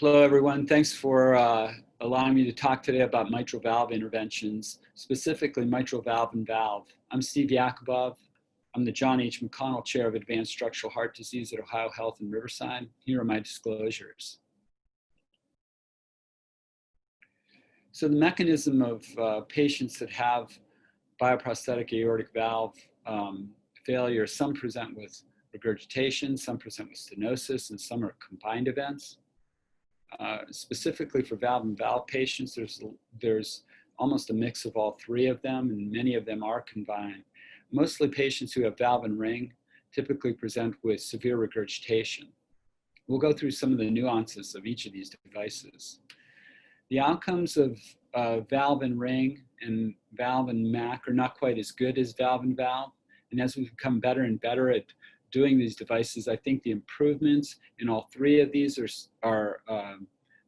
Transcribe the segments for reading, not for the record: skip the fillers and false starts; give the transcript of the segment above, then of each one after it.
Hello, everyone. Thanks for allowing me to talk today about mitral valve interventions, specifically mitral valve and valve. I'm Steve Yakubov. I'm the John H. McConnell Chair of Advanced Structural Heart Disease at Ohio Health in Riverside. Here are my disclosures. So the mechanism of patients that have bioprosthetic aortic valve failure, some present with regurgitation, some present with stenosis, and some are combined events. Specifically for valve and valve patients, there's almost a mix of all three of them, and many of them are combined. Mostly patients who have valve and ring typically present with severe regurgitation. We'll go through some of the nuances of each of these devices. The outcomes of valve and ring and valve and MAC are not quite as good as valve and valve, and as we've become better and better at doing these devices, I think the improvements in all three of these are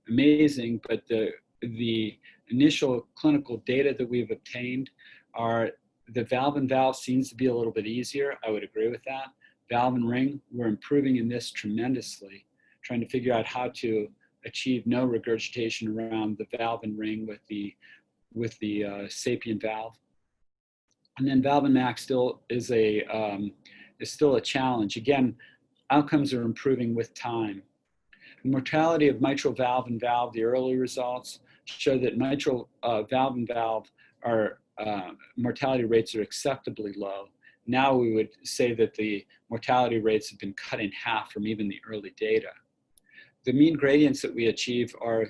amazing, but the initial clinical data that we've obtained are the valve and valve seems to be a little bit easier. I would agree with that. Valve and ring, we're improving in this tremendously, trying to figure out how to achieve no regurgitation around the valve and ring with the sapien valve. And then valve and MAC still is still a challenge. Again, outcomes are improving with time. The mortality of mitral valve and valve, the early results show that mitral valve and valve mortality rates are acceptably low. Now we would say that the mortality rates have been cut in half from even the early data. The mean gradients that we achieve are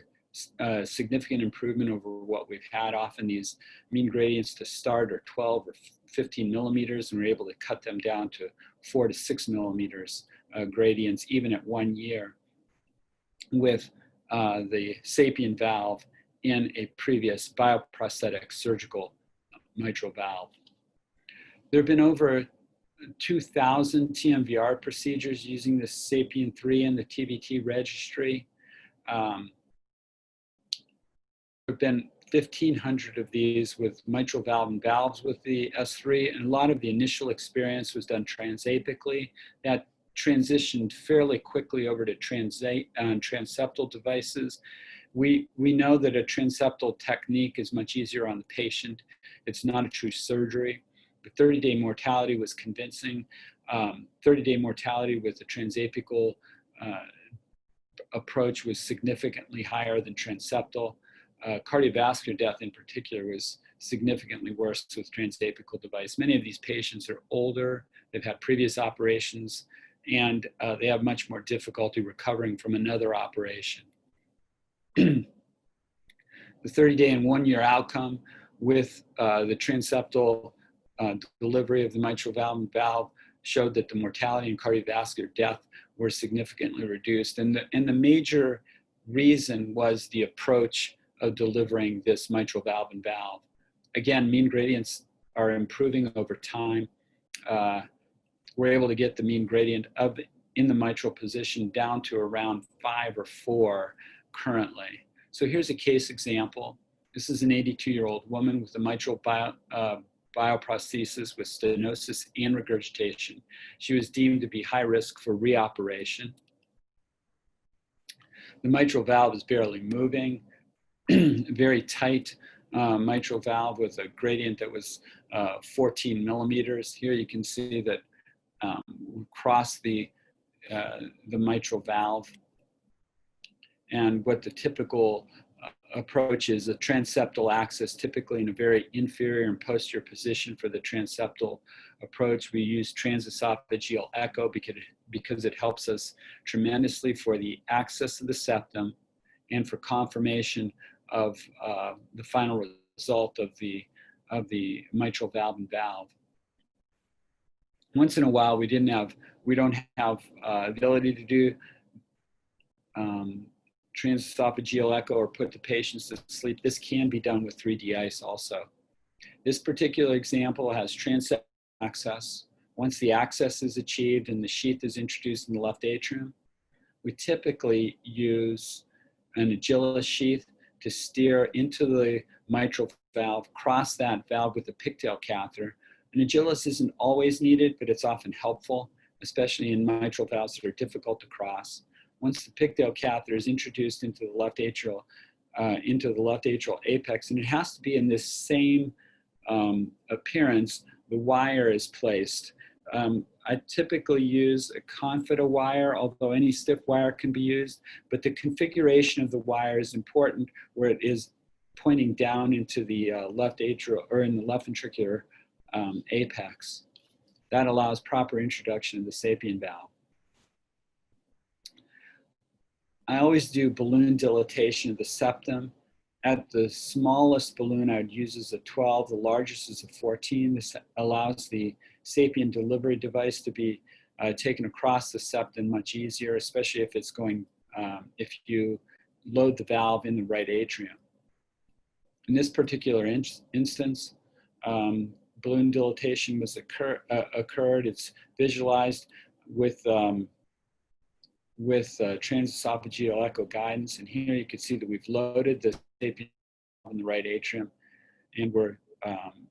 a significant improvement over what we've had. Often these mean gradients to start are 12 or 15 millimeters, and we're able to cut them down to 4 to 6 millimeters gradients even at 1 year with the sapien valve in a previous bioprosthetic surgical mitral valve. There have been over 2,000 TMVR procedures using the sapien 3 in the TVT registry. There have been 1,500 of these with mitral valve and valves with the S3, and a lot of the initial experience was done transapically. That transitioned fairly quickly over to transeptal devices. We know that a transeptal technique is much easier on the patient. It's not a true surgery. The 30-day mortality was convincing. 30-day mortality with the transapical approach was significantly higher than transeptal. Cardiovascular death in particular was significantly worse with transapical device. Many of these patients are older, they've had previous operations, and they have much more difficulty recovering from another operation. The 30-day and 1-year outcome with the transeptal delivery of the mitral valve and valve showed that the mortality and cardiovascular death were significantly reduced. And the major reason was the approach of delivering this mitral valve and valve. Again, mean gradients are improving over time. We're able to get the mean gradient in the mitral position down to around 5 or 4 currently. So here's a case example. This is an 82-year-old woman with a mitral bioprosthesis with stenosis and regurgitation. She was deemed to be high risk for reoperation. The mitral valve is barely moving. Very tight mitral valve with a gradient that was 14 millimeters. Here you can see that we cross the mitral valve, and what the typical approach is a transeptal access, typically in a very inferior and posterior position for the transeptal approach. We use transesophageal echo because it helps us tremendously for the access of the septum and for confirmation of the final result of the mitral valve and valve. Once in a while, we don't have ability to do transesophageal echo or put the patients to sleep. This can be done with 3D ICE also. This particular example has transeptal access. Once the access is achieved and the sheath is introduced in the left atrium, we typically use an Agilis sheath to steer into the mitral valve, cross that valve with a pigtail catheter. An Agilis isn't always needed, but it's often helpful, especially in mitral valves that are difficult to cross. once the pigtail catheter is introduced into the left atrial apex, and it has to be in this same appearance, the wire is placed. I typically use a confida wire, although any stiff wire can be used, but the configuration of the wire is important, where it is pointing down into the left atrial, or in the left ventricular apex. That allows proper introduction of the sapien valve. I always do balloon dilatation of the septum. At the smallest balloon I would use is a 12, the largest is a 14. This allows the sapien delivery device to be taken across the septum much easier, especially if it's going, if you load the valve in the right atrium. In this particular instance, balloon dilatation was occurred. It's visualized with transesophageal echo guidance. And here you can see that we've loaded the sapien in the right atrium, and we're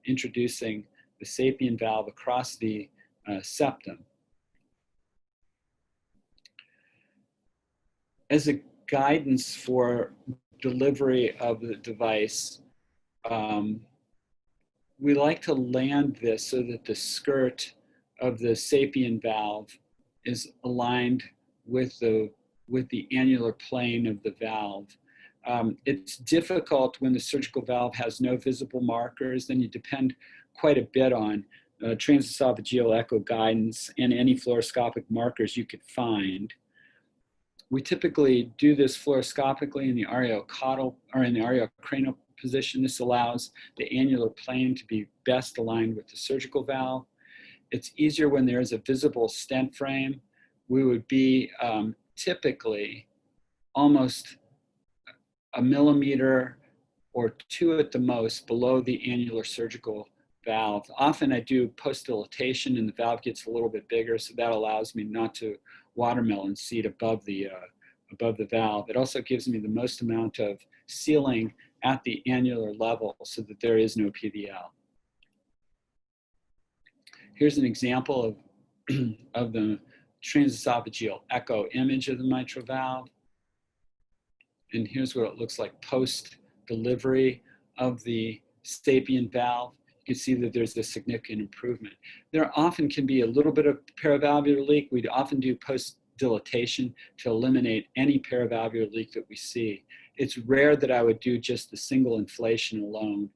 introducing the sapien valve across the septum. As a guidance for delivery of the device, we like to land this so that the skirt of the sapien valve is aligned with the annular plane of the valve. It's difficult when the surgical valve has no visible markers. Then you depend quite a bit on transesophageal echo guidance and any fluoroscopic markers you could find. We typically do this fluoroscopically in the ariocaudal or in the ariocranial position. This allows the annular plane to be best aligned with the surgical valve. It's easier when there is a visible stent frame. We would be typically almost a millimeter or 2 at the most below the annular surgical valve. Often I do post-dilatation and the valve gets a little bit bigger, so that allows me not to watermelon seat above the valve. It also gives me the most amount of sealing at the annular level so that there is no PVL. Here's an example of the transesophageal echo image of the mitral valve. And here's what it looks like post-delivery of the sapien valve. You can see that there's a significant improvement. There often can be a little bit of paravalvular leak. We'd often do post-dilatation to eliminate any paravalvular leak that we see. It's rare that I would do just the single inflation alone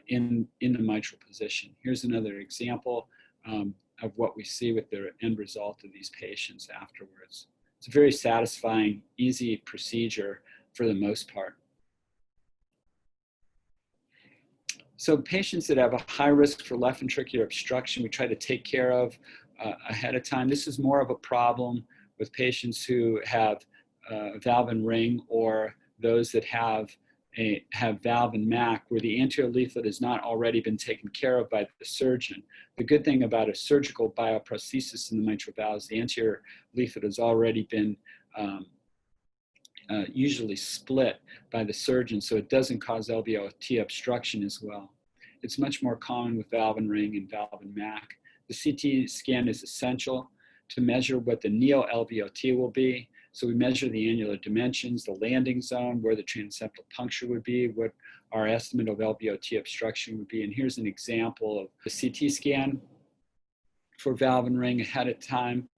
in the mitral position. Here's another example of what we see with the end result of these patients afterwards. It's a very satisfying, easy procedure for the most part. So patients that have a high risk for left ventricular obstruction, we try to take care of ahead of time. This is more of a problem with patients who have valve and ring, or those that have valve and MAC, where the anterior leaflet has not already been taken care of by the surgeon. The good thing about a surgical bioprosthesis in the mitral valve is the anterior leaflet has already been usually split by the surgeon, so it doesn't cause LVOT obstruction as well. It's much more common with valve and ring and valve and MAC. The CT scan is essential to measure what the neo-LVOT will be. So we measure the annular dimensions, the landing zone, where the transseptal puncture would be, what our estimate of LVOT obstruction would be. And here's an example of the CT scan for valve and ring ahead of time,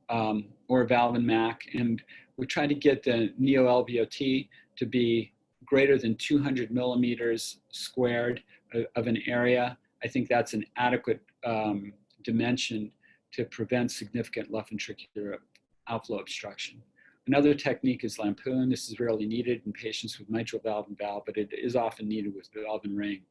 or valve and MAC. And we try to get the neo-LVOT to be greater than 200 millimeters squared of an area. I think that's an adequate dimension to prevent significant left ventricular outflow obstruction. Another technique is Lampoon. This is rarely needed in patients with mitral valve and valve, but it is often needed with valve and ring.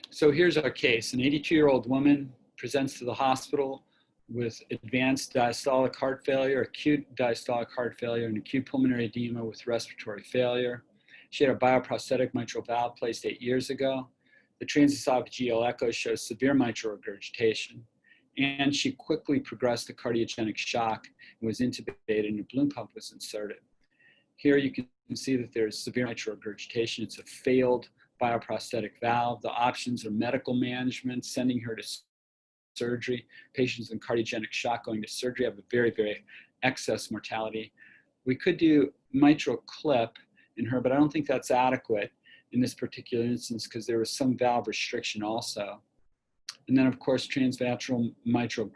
So here's our case. An 82-year-old woman presents to the hospital with advanced diastolic heart failure, acute diastolic heart failure, and acute pulmonary edema with respiratory failure. She had a bioprosthetic mitral valve placed 8 years ago. The transesophageal echo shows severe mitral regurgitation, and she quickly progressed to cardiogenic shock and was intubated, and a balloon pump was inserted. Here you can see that there's severe mitral regurgitation. It's a failed bioprosthetic valve. The options are medical management, sending her to surgery. Patients in cardiogenic shock going to surgery have a very, very excess mortality. We could do mitral clip in her, but I don't think that's adequate in this particular instance because there was some valve restriction also. And then, of course, transvaginal mitral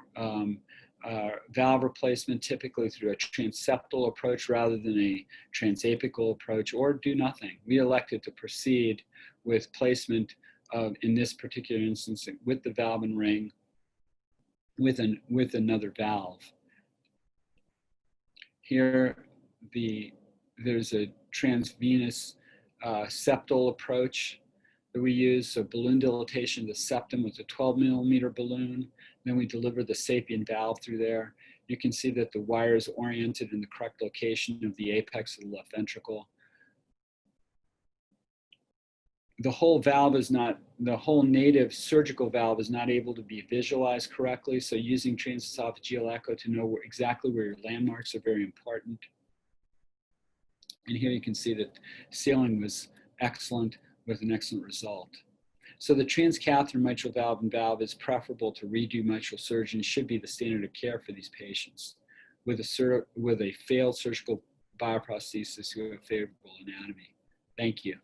valve replacement, typically through a transeptal approach rather than a transapical approach, or do nothing. We elected to proceed with placement of, in this particular instance, with the valve and ring with another valve. Here, there's a transvenous septal approach that we use. So balloon dilatation of the septum with a 12 millimeter balloon. Then we deliver the sapien valve through there. You can see that the wire is oriented in the correct location of the apex of the left ventricle. The whole valve is not, the whole native surgical valve is not able to be visualized correctly. So using transesophageal echo to know exactly where your landmarks are very important. And here you can see that sealing was excellent with an excellent result. So the transcatheter mitral valve and valve is preferable to redo mitral surgery and should be the standard of care for these patients with a failed surgical bioprosthesis who have favorable anatomy. Thank you.